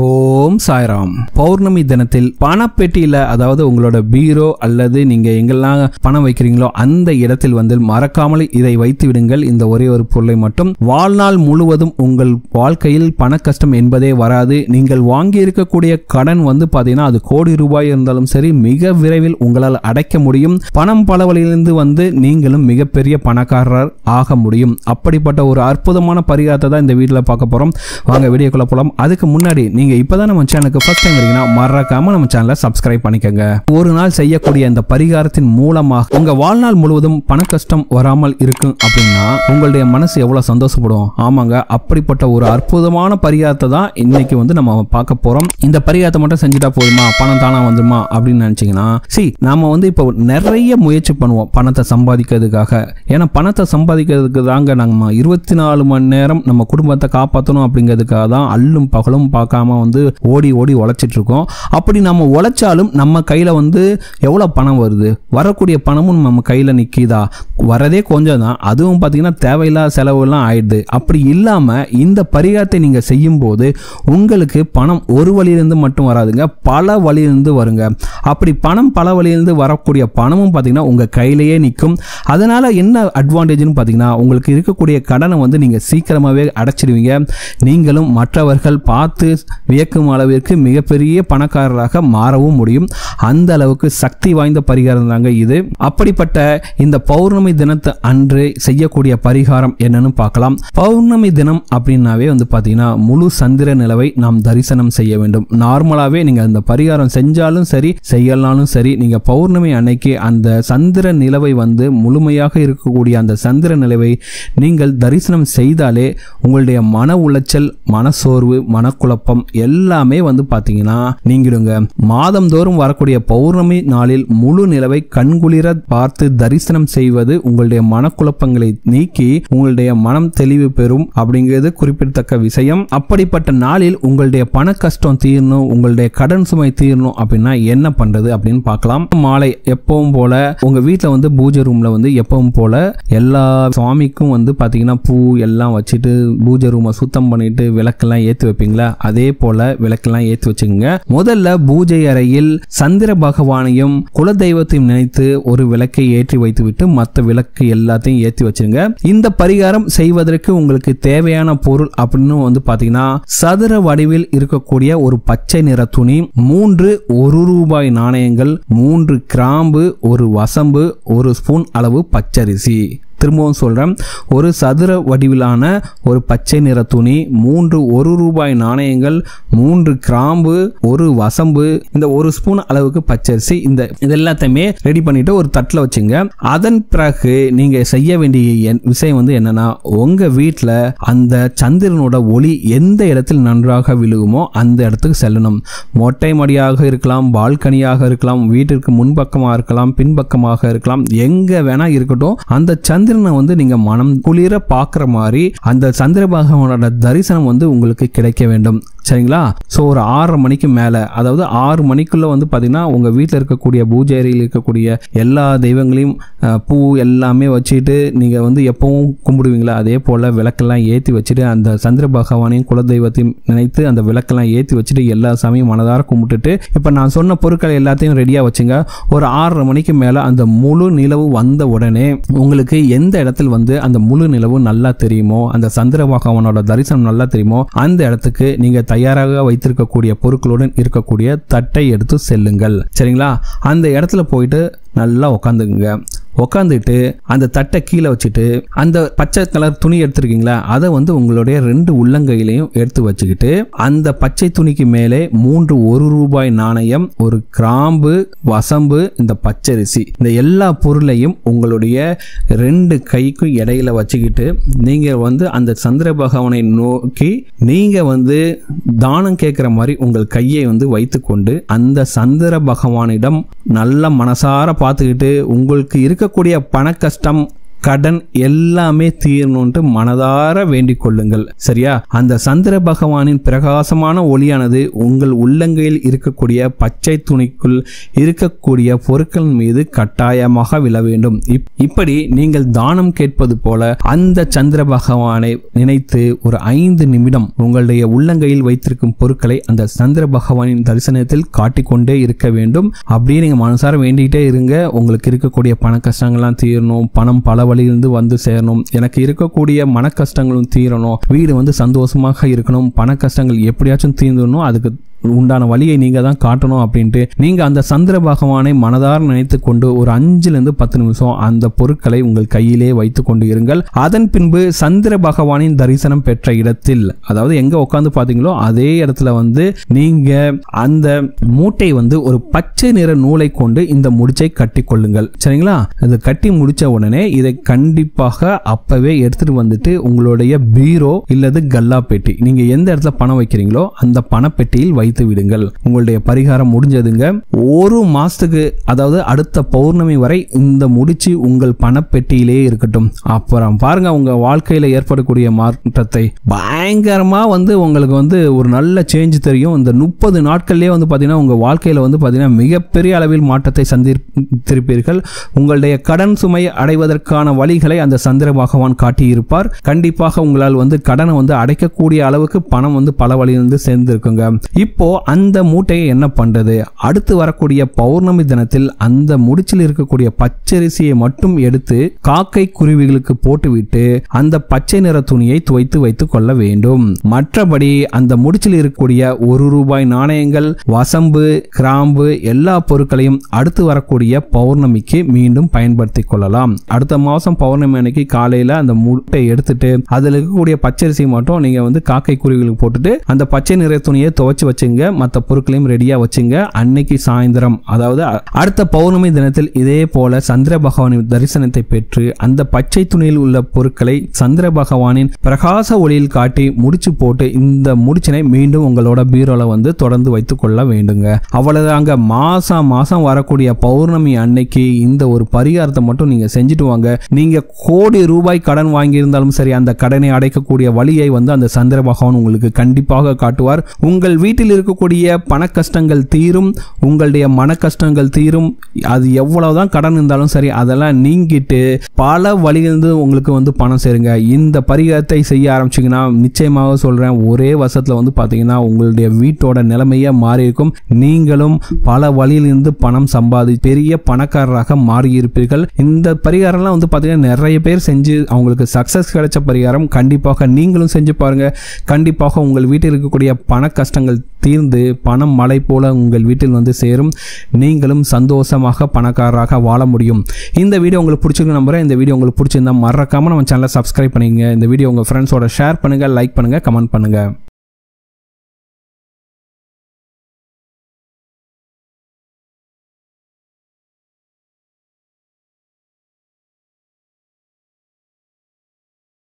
ஓம் சாய்ராம். பௌர்ணமி தினத்தில் பணப்பெட்டியில, அதாவது உங்களோட பீரோ அல்லது நீங்க எங்கெல்லாம் பணம் வைக்கிறீங்களோ அந்த இடத்தில் வந்து மறக்காமல் இதை வைத்து விடுங்கள். இந்த ஒரே ஒரு பொருளை மட்டும். வாழ்நாள் முழுவதும் உங்கள் வாழ்க்கையில் பண கஷ்டம் என்பதே வராது. நீங்கள் வாங்கி இருக்கக்கூடிய கடன் வந்து பாத்தீங்கன்னா அது கோடி ரூபாய் இருந்தாலும் சரி, மிக விரைவில் உங்களால் அடைக்க முடியும். பணம் பல வழியிலிருந்து வந்து நீங்களும் மிகப்பெரிய பணக்காரர் ஆக முடியும். அப்படிப்பட்ட ஒரு அற்புதமான பரிகாரத்தை தான் இந்த வீடியோல பார்க்க போறோம். வாங்க வீடியோக்குள்ள போலாம். அதுக்கு முன்னாடி நீங்க இப்பதான் நம்ம சேனலுக்கு ஃபர்ஸ்ட் டைம் வரீங்கன்னா மறக்காம நம்ம சேனலை சப்ஸ்கிரைப் பண்ணிக்கங்க. ஒரு நாள் செய்யக்கூடிய இந்த பரிகாரத்தின் மூலமாக உங்க வாழ்நாள் முழுவதும் பண கஷ்டம் வராமல் இருக்கும் அப்படின்னா உங்களுடைய மனசு எவ்வளவு சந்தோஷப்படும். ஆமாங்க, அப்படிப்பட்ட ஒரு அற்புதமான பரிகாரத்தை தான் இன்னைக்கு வந்து நம்ம பார்க்க போறோம். இந்த பரிகாரத்தை மட்டும் செஞ்சுட்டா போதுமா, பணம் தானா வந்துமா அப்படின்னு நினைச்சீங்கன்னா, நாம வந்து இப்போ நிறைய முயற்சி பண்ணுவோம் பணத்தை சம்பாதிக்கிறதுக்காக. ஏன்னா பணத்தை சம்பாதிக்கிறதுக்கு தாங்க நம்ம 24 மணி நேரம் நம்ம குடும்பத்தை காப்பாற்றணும் அப்படிங்கிறதுக்காக தான் அல்லும் பகலும் பார்க்காம வந்து ஓடி ஓடி உழைச்சிட்டு இருக்கோம். அப்படி நம்ம உழைச்சாலும் நம்ம கையில வந்து எவ்வளவு பணம் வருது, வரக்கூடிய பணமும் நம்ம கையில நிக்கிதா, வரதே கொஞ்சம் தான். அதுவும் பார்த்தீங்கன்னா தேவையில்லாத செலவு எல்லாம் ஆயிடுது. அப்படி இல்லாம இந்த பரிகாரத்தை நீங்க செய்யும் போது உங்களுக்கு பணம் ஒரு வழியிலிருந்து மட்டும் வராதுங்க, பல வழியிலிருந்து வருங்க. அப்படி பணம் பல வழியிலிருந்து வரக்கூடிய பணமும் பார்த்தீங்கன்னா உங்க கையிலேயே நிற்கும். அதனால என்ன அட்வான்டேஜ்னு பார்த்தீங்கன்னா, உங்களுக்கு இருக்கக்கூடிய கடனை வந்து நீங்க சீக்கிரமாவே அடைச்சிடுவீங்க. நீங்களும் மற்றவர்கள் பார்த்து வியக்கும் அளவிற்கு மிகப்பெரிய பணக்காரராக மாறவும் முடியும். அந்த அளவுக்கு சக்தி வாய்ந்த பரிகாரம் தாங்க இது. அப்படிப்பட்ட இந்த பௌர்ணமி தினத்து அன்று செய்யக்கூடிய பரிகாரம் என்னன்னு பார்க்கலாம். பௌர்ணமி தினம் அப்படின்னாவே வந்து பாத்தீங்கன்னா முழு சந்திர நிலவை நாம் தரிசனம் செய்ய வேண்டும். நார்மலாவே நீங்க அந்த பரிகாரம் செஞ்சாலும் சரி செய்யலாலும் சரி, நீங்க பௌர்ணமி அன்னைக்கு அந்த சந்திர நிலவை வந்து முழுமையாக இருக்கக்கூடிய அந்த சந்திர நிலவை நீங்கள் தரிசனம் செய்தாலே உங்களுடைய மன உளைச்சல், மனசோர்வு, மனக்குழப்பம் எல்லாமே வந்து பாத்தீங்கன்னா நீங்கிடுங்க. மாதந்தோறும் வரக்கூடிய பௌர்ணமி நாளில் முழு நிலவை கண்குளிர பார்த்து தரிசனம் செய்வது உங்களுடைய மனக்குழப்பங்களை நீக்கி உங்களுடைய மனம் தெளிவு பெறும் அப்படிங்கிறது குறிப்பிடத்தக்க விஷயம். அப்படிப்பட்ட நாளில் உங்களுடைய பண கஷ்டம் தீரணும், உங்களுடைய கடன் சுமை தீரணும் அப்படின்னா என்ன பண்றது அப்படின்னு பார்க்கலாம். மாலை எப்பவும் போல உங்க வீட்டுல வந்து பூஜை ரூம்ல வந்து எப்பவும் போல எல்லா சுவாமிக்கும் வந்து பாத்தீங்கன்னா பூ எல்லாம் வச்சுட்டு பூஜை ரூமை சுத்தம் பண்ணிட்டு விளக்கெல்லாம் ஏற்றி வைப்பீங்களா, அதே போல விளக்கெல்லாம் ஏற்றி வச்சுக்கோங்க. முதல்ல பூஜை அறையில் சந்திர பகவானையும் குலதெய்வத்தையும் நினைத்து ஒரு விளக்கை ஏற்றி வைத்துவிட்டு மற்ற விளக்கு எல்லாத்தையும் ஏற்றி வச்சிருங்க. இந்த பரிகாரம் செய்வதற்கு உங்களுக்கு தேவையான பொருள் அப்படின்னு வந்து பாத்தீங்கன்னா, சதுர வடிவில் இருக்கக்கூடிய ஒரு பச்சை நிற துணி, 3 1 ரூபாய் நாணயங்கள், 3 கிராம்பு, ஒரு வசம்பு, 1 ஸ்பூன் அளவு பச்சரிசி. திரும்பவும் சொல்றேன், ஒரு சதுர வடிவிலான ஒரு பச்சை நிற துணி, 3 1 ரூபாய் நாணயங்கள், 3 கிராம்பு, 1 வசம்பு, இந்த 1 ஸ்பூன் அளவுக்கு பச்சரிசி. இதெல்லாத்தையுமே ரெடி பண்ணிட்டு ஒரு தட்டில் வச்சுங்க. அதன் பிறகு நீங்க செய்ய வேண்டிய விஷயம் வந்து என்னன்னா, உங்க வீட்டில் அந்த சந்திரனோட ஒளி எந்த இடத்தில் நன்றாக விழுகுமோ அந்த இடத்துக்கு செல்லணும். மொட்டை மாடியாக இருக்கலாம், பால்கனியாக இருக்கலாம், வீட்டிற்கு முன்பக்கமாக இருக்கலாம், பின்பக்கமாக இருக்கலாம், எங்க வேணா இருக்கட்டும். அந்த சந்திரனை வந்து நீங்க மனம் குளிர பாக்குற மாதிரி அந்த சந்திர பகவானோட தரிசனம் வந்து உங்களுக்கு கிடைக்க வேண்டும். சரிங்களா? சோ ஒரு 6:30 மணிக்கு மேல, அதாவது 6 மணிக்குள்ள வந்து பாத்தீங்கன்னா உங்க வீட்டில் இருக்கக்கூடிய பூஜை அறையில் இருக்கக்கூடிய எல்லா தெய்வங்களையும் பூ எல்லாமே வச்சுட்டு நீங்க வந்து எப்பவும் கும்பிடுவீங்களா, அதே போல விளக்கெல்லாம் ஏற்றி வச்சுட்டு அந்த சந்திர பகவானையும் குலதெய்வத்தையும் நினைத்து அந்த விளக்கெல்லாம் ஏற்றி வச்சுட்டு எல்லா சாமியும் மனதார கும்பிட்டுட்டு, இப்ப நான் சொன்ன பொருட்கள் எல்லாத்தையும் ரெடியா வச்சுங்க. ஒரு 6:30 மணிக்கு மேல அந்த முழு நிலவு வந்த உடனே உங்களுக்கு எந்த இடத்தில் வந்து அந்த முழு நிலவு நல்லா தெரியுமோ, அந்த சந்திர பகவானோட தரிசனம் நல்லா தெரியுமோ, அந்த இடத்துக்கு நீங்க தயாராக வைத்திருக்கக்கூடிய பொருட்களுடன் இருக்கக்கூடிய தட்டை எடுத்து செல்லுங்கள். சரிங்களா? அந்த இடத்துல போயிட்டு நல்லா உட்காந்துக்குங்க. உட்காந்துட்டு அந்த தட்டை கீழே வச்சுட்டு அந்த பச்சை கலர் துணி எடுத்துருக்கீங்களா, அதை வந்து உங்களுடைய 2 உள்ளங்கையிலையும் எடுத்து வச்சுக்கிட்டு அந்த பச்சை துணிக்கு மேலே 3 1 ரூபாய் நாணயம், 1 கிராம்பு, வசம்பு, இந்த பச்சரிசி, இந்த எல்லா பொருளையும் உங்களுடைய 2 கைக்கும் இடையில வச்சுக்கிட்டு நீங்க வந்து அந்த சந்திர பகவானை நோக்கி நீங்க வந்து தானம் கேட்கிற மாதிரி உங்கள் கையை வந்து வைத்துக்கொண்டு அந்த சந்திர பகவானிடம் நல்ல மனசார பார்த்துக்கிட்டு உங்களுக்கு இருக்கக்கூடிய பண கஷ்டம், கடன் எல்லாமே தீரணும்ட்டு மனதார வேண்டிக் கொள்ளுங்கள். சரியா? அந்த சந்திர பகவானின் பிரகாசமான ஒளியானது உங்கள் உள்ளங்கையில் இருக்கக்கூடிய பச்சை துணிக்குள் இருக்கக்கூடிய பொருட்கள் மீது கட்டாயமாக விழ வேண்டும். இப்படி நீங்கள் தானம் கேட்பது போல அந்த சந்திர பகவானை நினைத்து ஒரு 5 நிமிடம் உங்களுடைய உள்ளங்கையில் வைத்திருக்கும் பொருட்களை அந்த சந்திர பகவானின் தரிசனத்தில் காட்டிக்கொண்டே இருக்க வேண்டும். அப்படியே நீங்க மனசார வேண்டிக்கிட்டே இருங்க. உங்களுக்கு இருக்கக்கூடிய பண கஷ்டங்கள்லாம் தீரணும், பணம் பல வழியிலிருந்து வந்து சேரணும், எனக்கு இருக்கக்கூடிய மன கஷ்டங்களும் தீரணும், வீடு சந்தோஷமாக இருக்கணும், பண கஷ்டங்கள் எப்படியாச்சும் தீர்ந்துடணும், அதுக்கு உண்டான வழியை நீங்க தான் காட்டணும் அப்படின்ட்டு நீங்க அந்த சந்திர பகவானை மனதார நினைத்து கொண்டு ஒரு 5-10 நிமிஷம் அந்த பொருட்களை உங்கள் கையிலே வைத்துக் கொண்டு இருங்கள். அதன் பின்பு சந்திர பகவானின் தரிசனம் பெற்ற இடத்தில், அதாவது எங்க உட்கார்ந்து பாத்தீங்களோ அதே இடத்துல நீங்க அந்த மூட்டை ஒரு பச்சை நிற நூலை கொண்டு இந்த முடிச்சை கட்டி கொள்ளுங்கள். சரிங்களா? இது கட்டி முடிச்ச உடனே இதை கண்டிப்பாக அப்பவே எடுத்துட்டு வந்துட்டு உங்களுடைய பீரோ இல்லது கல்லா பெட்டி, நீங்க எந்த இடத்துல பணம் வைக்கிறீங்களோ அந்த பணப்பெட்டியில் வைத்து விடுங்கள். உங்களுடைய பரிகாரம் முடிஞ்சதுங்க. ஒரு மாசத்துக்கு, அதாவது அடுத்த பௌர்ணமி வரை இந்த முடிச்சு உங்கள் பணப்பெட்டியிலே இருக்கட்டும். அப்புறம் பாருங்க உங்க வாழ்க்கையில ஏற்படக்கூடிய மாற்றத்தை. பயங்கரமா உங்களுக்கு ஒரு நல்ல சேஞ்ச் தெரியும். இந்த 30 நாட்கள்லயே பாத்தீங்கன்னா உங்க வாழ்க்கையில பாத்தீங்கன்னா மிகப்பெரிய அளவில் மாற்றத்தை சந்தித்திருப்பீர்கள். உங்களுடைய கடன் சுமை அடைவதற்கான வழிகளை அந்த சந்திர பகவான் காட்டியிருப்பார். கண்டிப்பாக உங்களால் கடனை அடைக்கக்கூடிய அளவுக்கு பணம் பல வழியிலிருந்து சேர்ந்திருக்குங்க. இப்போ அந்த மூட்டையை என்ன பண்றது? அடுத்து வரக்கூடிய பௌர்ணமி தினத்தில் அந்த முடிச்சில் இருக்கக்கூடிய பச்சரிசியை மட்டும் எடுத்து காக்கை குருவிகளுக்கு போட்டுவிட்டு அந்த பச்சை நிற துணியை துவைத்து வைத்துக் கொள்ள வேண்டும். மற்றபடி அந்த முடிச்சில் இருக்கக்கூடிய 1 ரூபாய் நாணயங்கள், வசம்பு, கிராம்பு எல்லா பொருட்களையும் அடுத்து வரக்கூடிய பௌர்ணமிக்கு மீண்டும் பயன்படுத்திக் கொள்ளலாம். அடுத்த மாசம் பௌர்ணமி அன்னைக்கு காலையில அந்த மூட்டை எடுத்துட்டு அதுல இருக்கக்கூடிய பச்சரிசி மட்டும் நீங்க காக்கை குருவிகளுக்கு போட்டுட்டு அந்த பச்சை நிற துணியை துவைச்சு வச்சுங்க. மற்ற பொருட்களையும் ரெடியா வச்சுங்க. அன்னைக்கு சாயந்தரம், அதாவது அடுத்த பௌர்ணமி தினத்தில் இதே போல சந்திர பகவானின் தரிசனத்தை பெற்று அந்த பச்சை துணியில் உள்ள பொருட்களை சந்திர பகவானின் பிரகாச ஒளியில் காட்டி முடிச்சு போட்டு இந்த முடிச்சினை மீண்டும் உங்களோட பீரோல தொடர்ந்து வைத்துக் கொள்ள வேண்டுங்க. அவ்வளவுதாங்க. மாசம் வரக்கூடிய பௌர்ணமி அன்னைக்கு இந்த ஒரு பரிகாரத்தை மட்டும் நீங்க செஞ்சுட்டு வாங்க. நீங்க கோடி ரூபாய் கடன் வாங்கி இருந்தாலும் சரி, அந்த கடனை அடைக்கக்கூடிய வழியை அந்த சந்திர பகவான் உங்களுக்கு கண்டிப்பாக காட்டுவார். உங்கள் வீட்டில் இருக்கக்கூடிய பண கஷ்டங்கள் தீரும், உங்களுடைய மன கஷ்டங்கள் தீரும். அது எவ்வளவுதான் கடன் இருந்தாலும் சரி, அதெல்லாம் நீங்கிட்டு பல வழியிலிருந்து உங்களுக்கு பணம் சேருங்க. இந்த பரிகாரத்தை செய்ய ஆரம்பிச்சீங்கன்னா நிச்சயமாக சொல்றேன், ஒரே வருஷத்துல பாத்தீங்கன்னா உங்களுடைய வீட்டோட நிலைமையா மாறி இருக்கும். நீங்களும் பல வழியிலிருந்து பணம் சம்பாதி பெரிய பணக்காரராக மாறி இருப்பீர்கள். இந்த பரிகாரம்லாம் பாத்தீங்கன்னா நிறைய பேர் செஞ்சு அவங்களுக்கு சக்சஸ் கிடைச்ச பரிகாரம். கண்டிப்பாக நீங்களும் செஞ்சு பாருங்க. கண்டிப்பாக உங்கள் வீட்டில் இருக்கக்கூடிய பண கஷ்டங்கள் தீர்ந்து பணம் மழை போல உங்கள் வீட்டில் சேரும். நீங்களும் சந்தோஷமாக பணக்காரராக வாழ முடியும். இந்த வீடியோ உங்களுக்கு பிடிச்சிருக்கு நம்புறேன். இந்த வீடியோ உங்களுக்கு பிடிச்சிருந்தா மறக்காம நம்ம சேனலை சப்ஸ்கிரைப் பண்ணிக்கங்க. இந்த வீடியோ உங்க ஃப்ரெண்ட்ஸோட ஷேர் பண்ணுங்க, லைக் பண்ணுங்க, கமெண்ட் பண்ணுங்க.